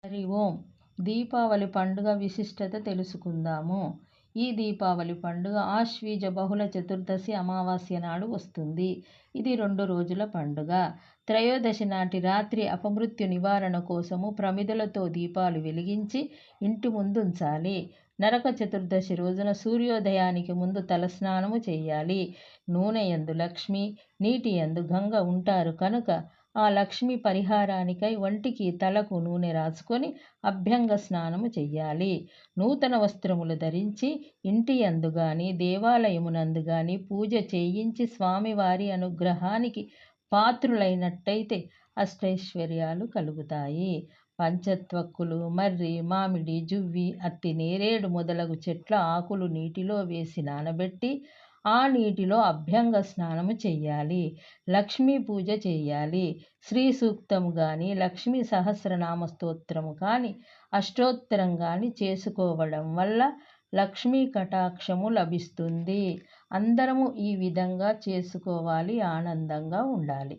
హరి ఓం. దీపావళి పండుగ విశిష్టత తెలుసుకుందాము. ఈ దీపావళి పండుగ ఆశ్వీజ బహుళ చతుర్దశి అమావాస్య నాడు వస్తుంది. ఇది 2 రోజుల పండుగ. త్రయోదశి నాటి రాత్రి అపమృత్యు నివారణ కోసము ప్రమిదలతో దీపాలు వెలిగించి ఇంటి ముందు ఉంచాలి. నరక చతుర్దశి రోజున సూర్యోదయానికి ముందు తలస్నానము చేయాలి. నూనె యందు లక్ష్మి, నీటి యందు గంగ ఉంటారు కనుక ఆ లక్ష్మి పరిహారానికై ఒంటికి తలకు నూనె రాసుకొని అభ్యంగ స్నానము చెయ్యాలి. నూతన వస్త్రములు ధరించి ఇంటి యందు గాని దేవాలయమునందు గాని పూజ చేయించి స్వామివారి అనుగ్రహానికి పాత్రులైనట్టయితే అష్టైశ్వర్యాలు కలుగుతాయి. పంచత్వక్కులు, మర్రి, మామిడి, జువ్వి, అత్తి, నేరేడు మొదలగు చెట్ల ఆకులు నీటిలో వేసి నానబెట్టి ఆ నీటిలో అభ్యంగ స్నానము చెయ్యాలి. లక్ష్మీ పూజ చేయాలి. శ్రీ సూక్తము గాని, లక్ష్మీ సహస్రనామ స్తోత్రము కానీ, అష్టోత్తరం గాని చేసుకోవడం వల్ల లక్ష్మీ కటాక్షము లభిస్తుంది. అందరము ఈ విధంగా చేసుకోవాలి. ఆనందంగా ఉండాలి.